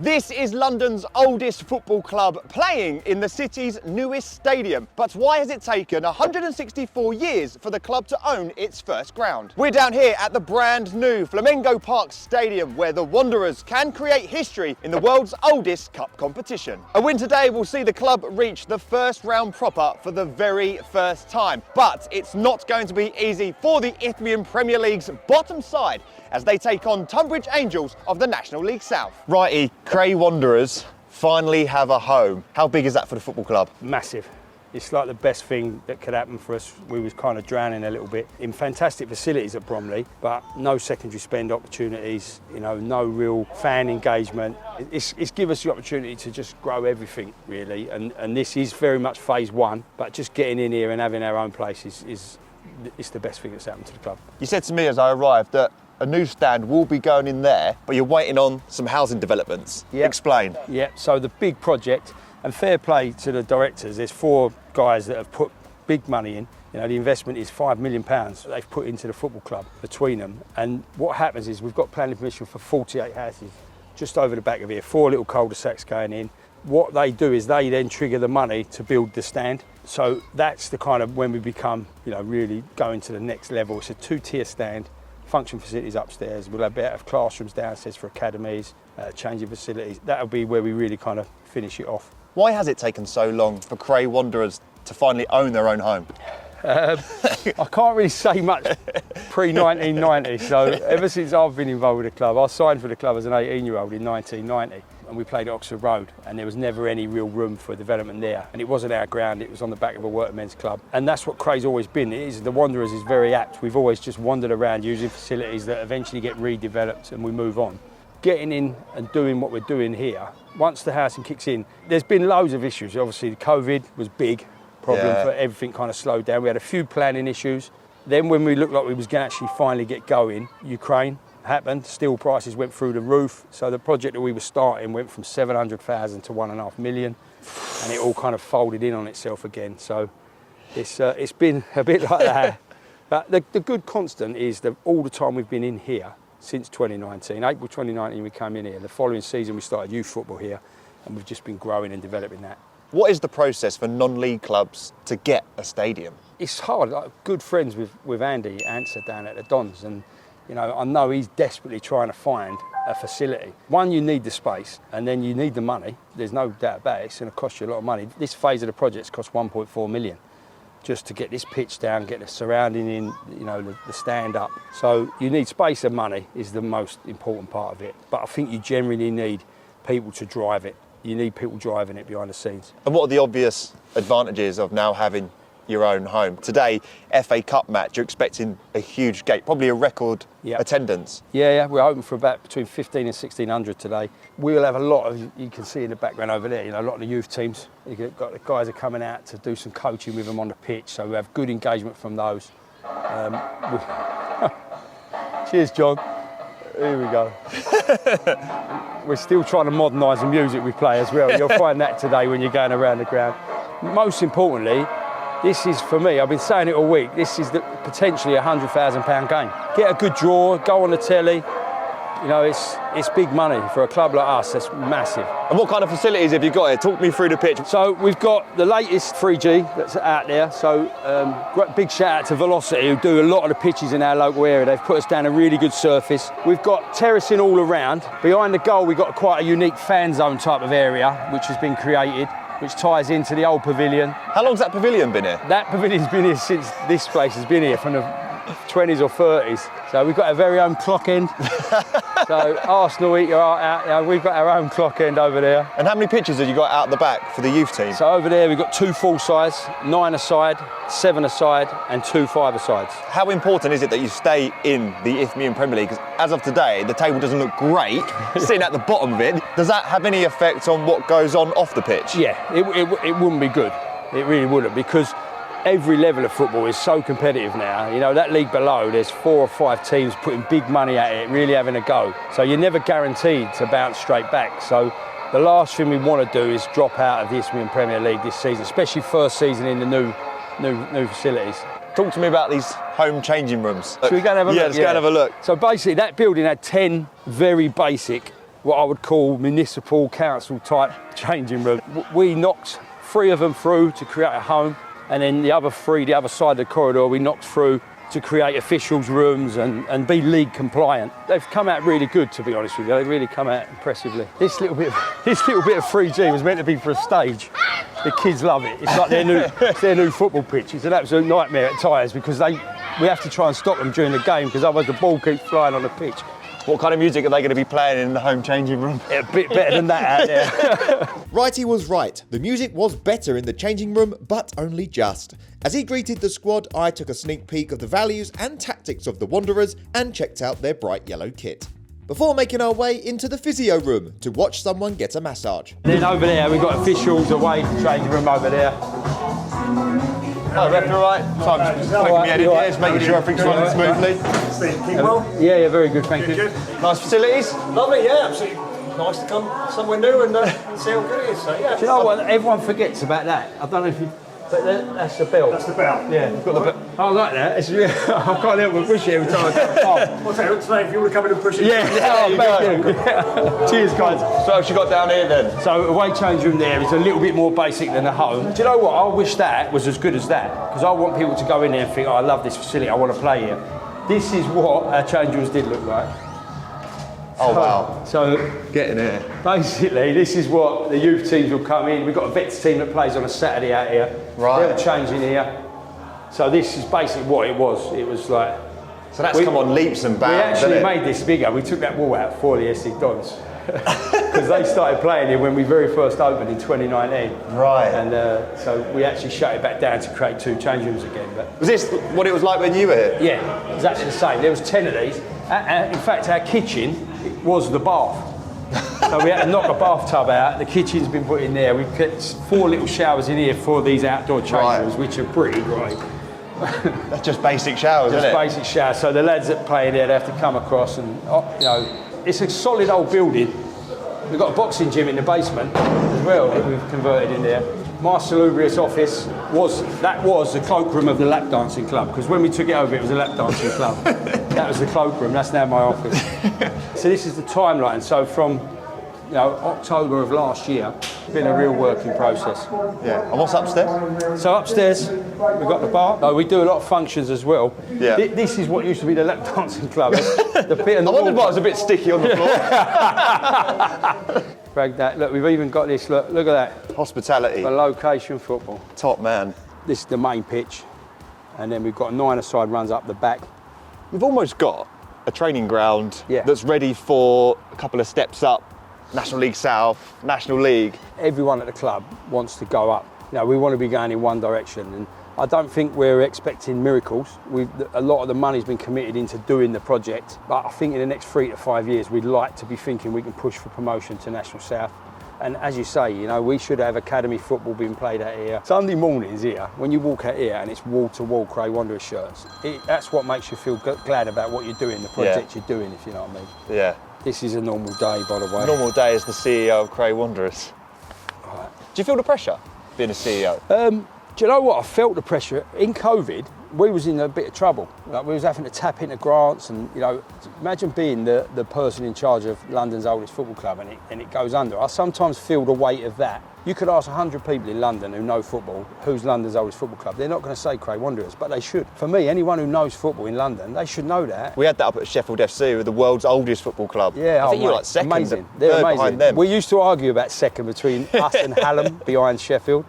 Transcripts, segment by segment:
This is London's oldest football club, playing in the city's newest stadium. But why has it taken 164 years for the club to own its first ground? We're down here at the brand new Flamengo Park Stadium, where the Wanderers can create history in the world's oldest cup competition. A win today will see the club reach the first round proper for the very first time. But it's not going to be easy for the Isthmian Premier League's bottom side as they take on Tunbridge Angels of the National League South. Righty, Cray Wanderers finally have a home. How big is that for the football club? Massive. It's like the best thing that could happen for us. We was kind of drowning a little bit in fantastic facilities at Bromley, but no secondary spend opportunities, no real fan engagement. It's give us the opportunity to just grow everything, really. And this is very much phase one, but just getting in here and having our own place is the best thing that's happened to the club. You said to me as I arrived that a new stand will be going in there, but you're waiting on some housing developments. Yep. Explain. Yeah, so the big project, and fair play to the directors, there's 4 guys that have put big money in. The investment is £5 million that they've put into the football club between them. And what happens is we've got planning permission for 48 houses just over the back of here, 4 little cul-de-sacs going in. What they do is they then trigger the money to build the stand. So that's the kind of when we become, really going to the next level. It's a 2-tier stand. Function facilities upstairs. We'll have a bit of classrooms downstairs for academies, changing facilities. That'll be where we really kind of finish it off. Why has it taken so long for Cray Wanderers to finally own their own home? I can't really say much pre-1990. So ever since I've been involved with the club, I signed for the club as an 18-year-old in 1990. And we played at Oxford Road, and there was never any real room for development there. And it wasn't our ground, it was on the back of a workmen's club. And that's what Cray's always been. The Wanderers is very apt. We've always just wandered around using facilities that eventually get redeveloped and we move on. Getting in and doing what we're doing here, once the housing kicks in, there's been loads of issues. Obviously, COVID was big problem for everything kind of slowed down. We had a few planning issues. Then when we looked like we was going to actually finally get going, Ukraine happened, steel prices went through the roof, so the project that we were starting went from 700,000 to 1.5 million, and it all kind of folded in on itself again. So it's been a bit like that. But the good constant is that all the time we've been in here since 2019, April 2019 we came in here, the following season we started youth football here, and we've just been growing and developing that. What is the process for non-league clubs to get a stadium? It's hard. Good friends with Andy Answer down at the Dons, and I know he's desperately trying to find a facility. One, you need the space, and then you need the money. There's no doubt about it. It's going to cost you a lot of money. This phase of the project's cost 1.4 million just to get this pitch down, get the surrounding in, the stand up. So you need space and money is the most important part of it. But I think you generally need people to drive it. You need people driving it behind the scenes. And what are the obvious advantages of now having your own home? Today, FA Cup match, you're expecting a huge gate, probably a record attendance. Yeah, we're hoping for about between 15 and 1,600 today. We'll have a lot of, you can see in the background over there, a lot of the youth teams. You've got the guys are coming out to do some coaching with them on the pitch, so we have good engagement from those. Cheers, John. Here we go. We're still trying to modernise the music we play as well. You'll find that today when you're going around the ground. Most importantly, this is, for me, I've been saying it all week, this is potentially a £100,000 game. Get a good draw, go on the telly. It's big money for a club like us. That's massive. And what kind of facilities have you got here? Talk me through the pitch. So we've got the latest 3G that's out there. So big shout out to Velocity, who do a lot of the pitches in our local area. They've put us down a really good surface. We've got terracing all around. Behind the goal, we've got quite a unique fan zone type of area, which has been created, which ties into the old pavilion. How long's that pavilion been here? That pavilion's been here since this place has been here, from the 20s or 30s. So we've got our very own clock end. So Arsenal eat your heart out. We've got our own clock end over there. And how many pitches have you got out the back for the youth team? So over there we've got 2 full size, 9 aside, 7 aside, and 2 5-a-sides. How important is it that you stay in the Isthmian Premier League? Because as of today, the table doesn't look great, sitting at the bottom of it. Does that have any effect on what goes on off the pitch? Yeah, it wouldn't be good. It really wouldn't, because every level of football is so competitive now. That league below, there's 4 or 5 teams putting big money at it, really having a go. So you're never guaranteed to bounce straight back. So the last thing we want to do is drop out of the Isthmian Premier League this season, especially first season in the new facilities. Talk to me about these home changing rooms. Should we go and have a look? Yeah, let's go and have a look. So basically that building had 10 very basic what I would call municipal council type changing room. We knocked 3 of them through to create a home, and then the other 3, the other side of the corridor, we knocked through to create officials' rooms and be league compliant. They've come out really good, to be honest with you. They really come out impressively. This little bit of 3G was meant to be for a stage. The kids love it. It's like their new football pitch. It's an absolute nightmare at times because we have to try and stop them during the game because otherwise the ball keeps flying on the pitch. What kind of music are they going to be playing in the home changing room? A bit better than that out there. Righty was right. The music was better in the changing room, but only just. As he greeted the squad, I took a sneak peek of the values and tactics of the Wanderers and checked out their bright yellow kit. Before making our way into the physio room to watch someone get a massage. Then over there we've got officials away, changing room over there. Oh, left and right. So I'm just poking my head in here, just making sure everything's running smoothly. Keep well? Yeah, very good, thank you. Nice facilities. Lovely, yeah, absolutely. Nice to come somewhere new and see how good it is. So, yeah. Do you know what? Everyone forgets about that. I don't know if you... But that's the bell. That's the bell. Yeah, you've got the bell. I like that. It's really, I can't help but push it every time I come. What's that? Today, if you want to come in and push it. Yeah, thank you. Yeah. Cheers, guys. So what you got down here then? So away change room there is a little bit more basic than at home. Do you know what? I wish that was as good as that because I want people to go in there and think, oh, I love this facility, I want to play here. This is what our change rooms did look like. Oh, wow. So, get in here. Basically, this is what the youth teams will come in. We've got a vets team that plays on a Saturday out here. Right. They'll change in here. So this is basically what it was. It was like... So that's come on leaps and bounds, We actually made this bigger. We took that wall out for the SC Dons. Because they started playing here when we very first opened in 2019. Right. And so we actually shut it back down to create 2 change rooms again. But was this what it was like when you were here? yeah, exactly the same. There was 10 of these. In fact, our kitchen was the bath. So we had to knock a bathtub out. The kitchen's been put in there. We've put 4 little showers in here for these outdoor change rooms, which are pretty great. That's just basic showers, isn't it? Just basic showers. So the lads that play in there, they have to come across and, you know, it's a solid old building. We've got a boxing gym in the basement as well that we've converted in there. My salubrious office was the cloakroom of the lap dancing club because when we took it over it was a lap dancing club. That was the cloakroom, that's now my office. So this is the timeline. So from October of last year, it's been a real working process. Yeah. And what's upstairs? So upstairs, we've got the bar. Oh, we do a lot of functions as well. Yeah. This is what used to be the lap dancing club. The pit and the I wondered wall. why it was a bit sticky on the floor. Brag that. Look, we've even got this. Look at that. Hospitality. For location football. Top man. This is the main pitch, and then we've got a 9-a-side runs up the back. We've almost got a training ground Yeah. that's ready for a couple of steps up. National League South, National League. Everyone at the club wants to go up. We want to be going in one direction, and I don't think we're expecting miracles. A lot of the money's been committed into doing the project, but I think in the next 3 to 5 years, we'd like to be thinking we can push for promotion to National South. And as you say, we should have academy football being played out here. Sunday mornings here, when you walk out here and it's wall-to-wall Cray Wanderers shirts, that's what makes you feel glad about what you're doing, the project you're doing, if you know what I mean. Yeah. This is a normal day, by the way. Normal day as the CEO of Cray Wanderers. Right. Do you feel the pressure being a CEO? Do you know what? I felt the pressure. In COVID, we was in a bit of trouble. Like, we was having to tap into grants and, imagine being the person in charge of London's oldest football club and it goes under. I sometimes feel the weight of that. You could ask 100 people in London who know football, who's London's oldest football club. They're not going to say Cray Wanderers, but they should. For me, anyone who knows football in London, they should know that. We had that up at Sheffield FC with the world's oldest football club. Yeah, I think you're like second. Amazing. They're amazing. Behind them. We used to argue about second between us and Hallam behind Sheffield.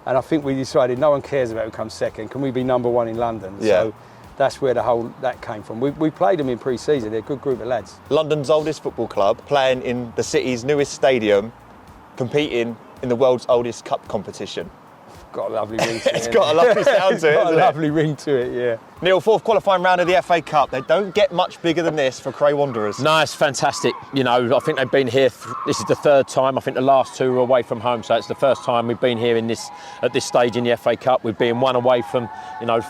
And I think we decided no one cares about who comes second. Can we be number 1 in London? Yeah. So that's where that came from. We played them in pre-season. They're a good group of lads. London's oldest football club, playing in the city's newest stadium, competing in the world's oldest cup competition. Got a lovely ring to it. It's got a lovely sound to it, Got a hasn't it? lovely ring to it, yeah. Neil, 4th qualifying round of the FA Cup. They don't get much bigger than this for Cray Wanderers. No, it's fantastic. I think they've been here. This is the 3rd time. I think the last 2 were away from home, so it's the first time we've been here at this stage in the FA Cup. We've been 1 away from,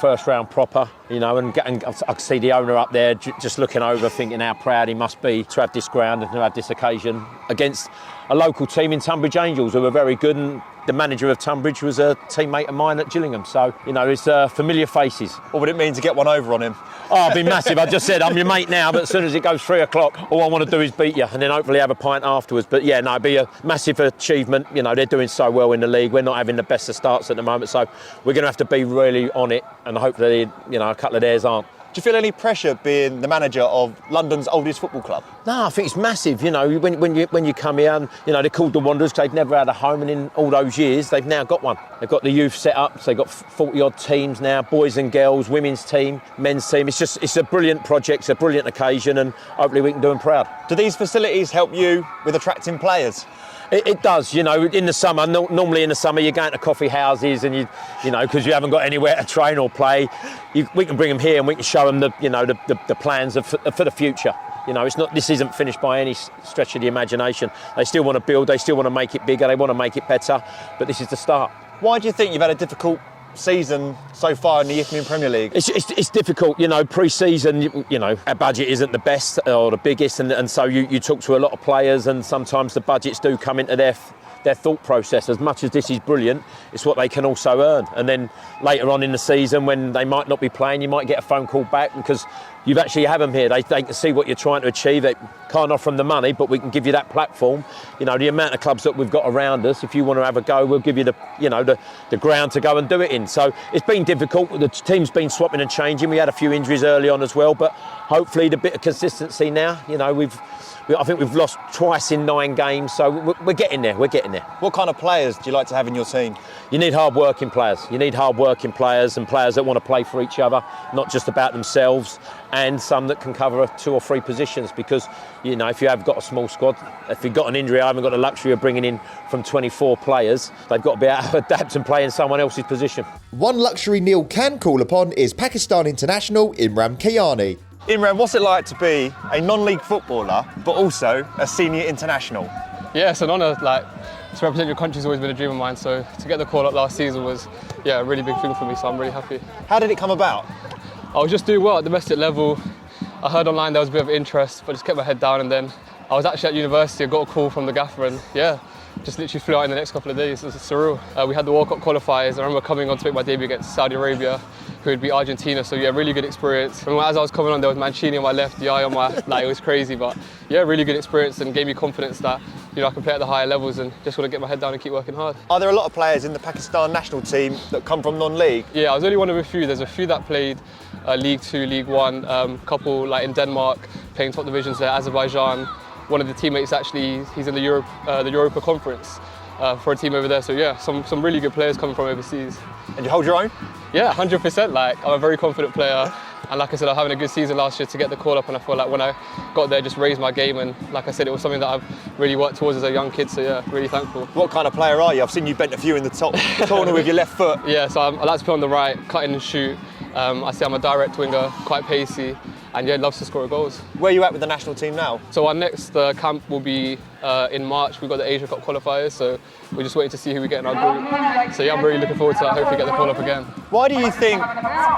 first round proper. And I can see the owner up there just looking over, thinking how proud he must be to have this ground and to have this occasion against a local team in Tunbridge Angels who are very good, and the manager of Tunbridge was a teammate of mine at Gillingham. So, it's familiar faces. What would it mean to to get one over on him? Oh, it'd be massive. I just said I'm your mate now, but as soon as it goes 3 o'clock, all I want to do is beat you, and then hopefully have a pint afterwards. But yeah, no, it'd be a massive achievement. You know, they're doing so well in the league. We're not having the best of starts at the moment, so we're going to have to be really on it, and hopefully, you know, a couple of theirs aren't. Do you feel any pressure being the manager of London's oldest football club? No, I think it's massive. You know, when you come here, and you know they're called the Wanderers. They've never had a home, and in all those years, they've now got one. They've got the youth set up, so they've got 40 odd teams now, boys and girls, women's team, men's team. It's a brilliant project, it's a brilliant occasion, and hopefully we can do them proud. Do these facilities help you with attracting players? It does, you know, in the summer, normally in the summer you're going to coffee houses and you know, because you haven't got anywhere to train or play, we can bring them here and we can show them the plans for the future. You know, this isn't finished by any stretch of the imagination. They still want to build, they still want to make it bigger, they want to make it better, but this is the start. Why do you think you've had a difficult season so far in the Isthmian Premier League? It's difficult, you know, pre-season, you know, our budget isn't the best or the biggest, and so you talk to a lot of players, and sometimes the budgets do come into their thought process. As much as this is brilliant, it's what they can also earn. And then later on in the season, when they might not be playing, you might get a phone call back because you've actually have them here. They can see what you're trying to achieve. They can't offer them the money, but we can give you that platform. You know, the amount of clubs that we've got around us, if you want to have a go, we'll give you the ground to go and do it in. So it's been difficult. The team's been swapping and changing. We had a few injuries early on as well, but hopefully the bit of consistency now, you know, I think we've lost twice in 9 games, so we're getting there. We're getting there. What kind of players do you like to have in your team? You need hard-working players. You need hard-working players and players that want to play for each other, not just about themselves, and some that can cover 2 or 3 positions. Because, you know, if you have got a small squad, if you've got an injury, I haven't got the luxury of bringing in from 24 players. They've got to be able to adapt and play in someone else's position. One luxury Neil can call upon is Pakistan international Imran Kayani. Imran, what's it like to be a non-league footballer, but also a senior international? Yeah, it's an honour. Like, to represent your country's always been a dream of mine. So to get the call up last season was, a really big thing for me. So I'm really happy. How did it come about? I was just doing well at domestic level. I heard online there was a bit of interest, but just kept my head down. And then I was actually at university. I got a call from the gaffer, and just literally flew out in the next couple of days. It was surreal. We had the World Cup qualifiers. I remember coming on to make my debut against Saudi Arabia, who would beat Argentina. So really good experience. And as I was coming on, there was Mancini on my left, the eye on my, it was crazy. But really good experience and gave me confidence that, I can play at the higher levels and just want to get my head down and keep working hard. Are there a lot of players in the Pakistan national team that come from non-league? Yeah, I was only one of a few. There's a few that played League 2, League 1, couple like in Denmark, playing top divisions there, Azerbaijan. One of the teammates actually, he's in the Europa Conference for a team over there. So some really good players coming from overseas. And you hold your own? Yeah, 100%. I'm a very confident player. And like I said, I was having a good season last year to get the call up, and I feel like when I got there, just raised my game. And like I said, it was something that I've really worked towards as a young kid. So really thankful. What kind of player are you? I've seen you bent a few in the top corner with your left foot. Yeah, so I like to play on the right, cut in and shoot. I say I'm a direct winger, quite pacey, and loves to score goals. Where are you at with the national team now? So our next camp will be in March. We've got the Asia Cup qualifiers, so we're just waiting to see who we get in our group. So I'm really looking forward to that. Hopefully get the call up again. Why do you think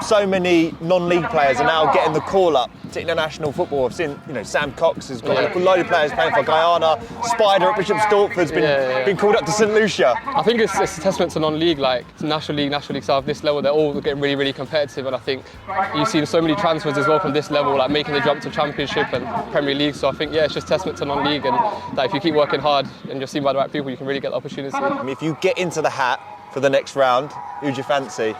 so many non-league players are now getting the call up to international football? I've seen, Sam Cox has got a load of players playing for Guyana. Spider at Bishop Stortford's been called up to St Lucia. I think it's a testament to non-league, like National League South, this level, they're all getting really, really competitive. And I think you've seen so many transfers as well from this level, like making the jump to Championship and Premier League. So I think, it's just testament to non-league, and that if you keep working hard and you're seen by the right people, you can really get the opportunity. I mean, if you get into the hat for the next round, who'd you fancy?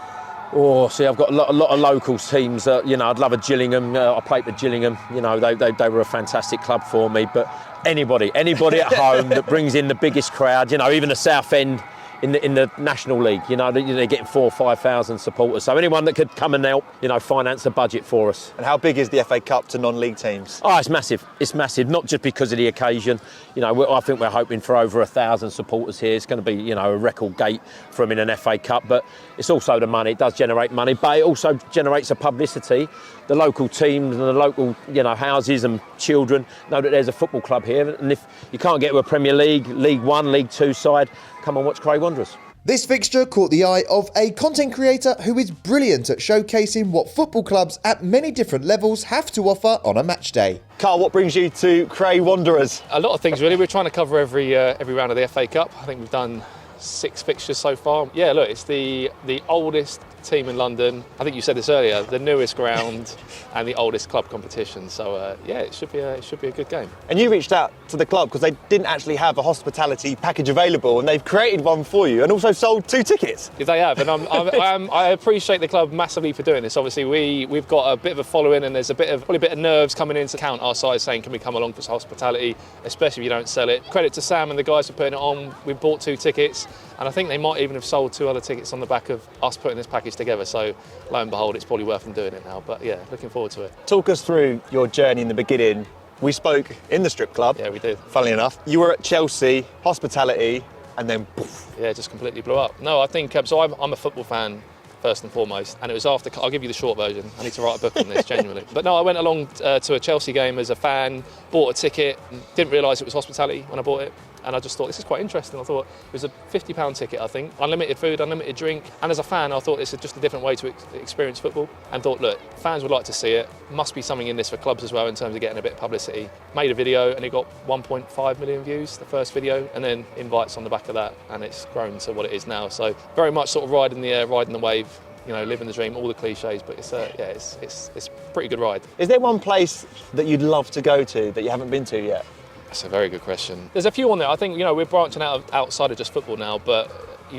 Oh, see, I've got a lot of local teams. I'd love a Gillingham. I played for Gillingham. They were a fantastic club for me. But anybody at home that brings in the biggest crowd, even the South End in the National League, they're getting 4,000 or 5,000 supporters. So anyone that could come and help, finance the budget for us. And how big is the FA Cup to non-league teams? Oh, it's massive. It's massive, not just because of the occasion. I think we're hoping for over 1,000 supporters here. It's going to be, a record gate for them in an FA Cup. But it's also the money. It does generate money, but it also generates a publicity. The local teams and the local, houses and children know that there's a football club here. And if you can't get to a Premier League, League 1, League 2 side, come and watch Cray Wanderers. This fixture caught the eye of a content creator who is brilliant at showcasing what football clubs at many different levels have to offer on a match day. Carl, what brings you to Cray Wanderers? A lot of things really. We're trying to cover every round of the FA Cup. I think we've done 6 fixtures so far. Yeah, look, it's the oldest team in London. I think you said this earlier, the newest ground and the oldest club competition. So yeah, it should be a good game. And you reached out to the club because they didn't actually have a hospitality package available, and they've created one for you and also sold 2 tickets. They have, and I appreciate the club massively for doing this. Obviously, we've got a bit of a following, and there's probably a bit of nerves coming in to count our side, saying, can we come along for hospitality, especially if you don't sell it. Credit to Sam and the guys for putting it on. We bought 2 tickets, and I think they might even have sold 2 other tickets on the back of us putting this package together. So lo and behold, it's probably worth them doing it now. But yeah, looking forward to it. Talk us through your journey in the beginning. We spoke in the strip club. Yeah, we did. Funnily enough, you were at Chelsea, hospitality, and then poof. Yeah, it just completely blew up. No, I think so. I'm a football fan first and foremost, and it was after. I'll give you the short version. I need to write a book on this, genuinely. But no, I went along to a Chelsea game as a fan, bought a ticket, didn't realise it was hospitality when I bought it. And I just thought, this is quite interesting. I thought it was a £50 ticket, I think. Unlimited food, unlimited drink. And as a fan, I thought this is just a different way to experience football. And thought, look, fans would like to see it. Must be something in this for clubs as well in terms of getting a bit of publicity. Made a video and it got 1.5 million views, the first video. And then invites on the back of that. And it's grown to what it is now. So very much sort of riding the wave. You know, living the dream, all the cliches, but it's a pretty good ride. Is there one place that you'd love to go to that you haven't been to yet? That's a very good question. There's a few on there. I think, we're branching outside of just football now, but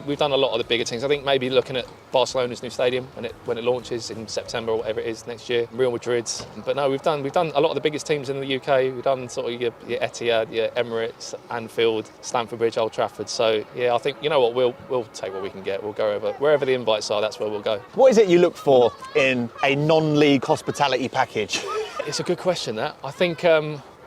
we've done a lot of the bigger things. I think maybe looking at Barcelona's new stadium when it launches in September or whatever it is next year, Real Madrid's. But no, we've done a lot of the biggest teams in the UK. We've done sort of your Etihad, your Emirates, Anfield, Stamford Bridge, Old Trafford. So yeah, I think we'll take what we can get. We'll go wherever the invites are. That's where we'll go. What is it you look for in a non-league hospitality package? It's a good question. That I think.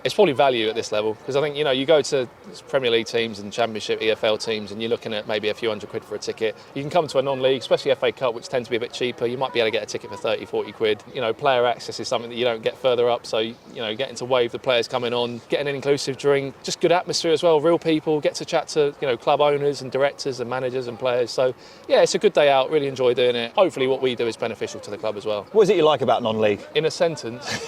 It's probably value at this level, because I think, you go to Premier League teams and Championship, EFL teams, and you're looking at maybe a few £100 for a ticket. You can come to a non-league, especially FA Cup, which tends to be a bit cheaper. You might be able to get a ticket for 30, 40 quid. Player access is something that you don't get further up, so, getting to wave the players coming on, getting an inclusive drink, just good atmosphere as well, real people, get to chat to, club owners and directors and managers and players. So, yeah, it's a good day out, really enjoy doing it. Hopefully what we do is beneficial to the club as well. What is it you like about non-league? In a sentence,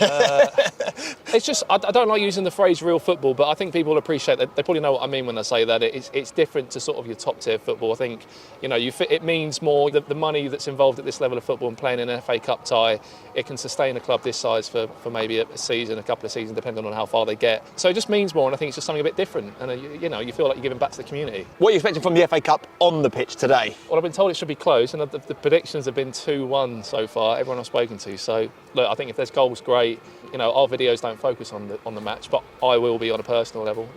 it's just, I don't like using the phrase real football, but I think people appreciate that. They probably know what I mean when I say that. It's different to sort of your top tier football. I think, it means more the money that's involved at this level of football and playing in an FA Cup tie. It can sustain a club this size for maybe a season, a couple of seasons, depending on how far they get. So it just means more, and I think it's just something a bit different. And you feel like you're giving back to the community. What are you expecting from the FA Cup on the pitch today? Well, I've been told it should be close, and the predictions have been 2-1 so far. Everyone I've spoken to. So look, I think if there's goals, great. Our videos don't focus on the match, but I will be on a personal level.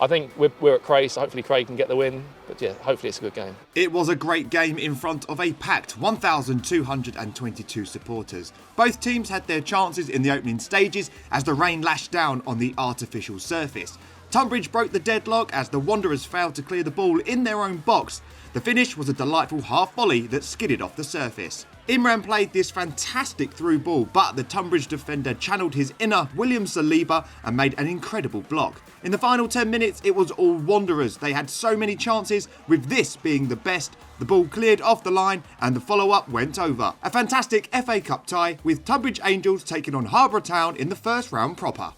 I think we're at Cray, so hopefully Cray can get the win. But yeah, hopefully it's a good game. It was a great game in front of a packed 1,222 supporters. Both teams had their chances in the opening stages as the rain lashed down on the artificial surface. Tunbridge broke the deadlock as the Wanderers failed to clear the ball in their own box. The finish was a delightful half volley that skidded off the surface. Imran played this fantastic through ball, but the Tunbridge defender channeled his inner William Saliba and made an incredible block. In the final 10 minutes, it was all Wanderers. They had so many chances, with this being the best. The ball cleared off the line and the follow-up went over. A fantastic FA Cup tie with Tunbridge Angels taking on Harbour Town in the first round proper.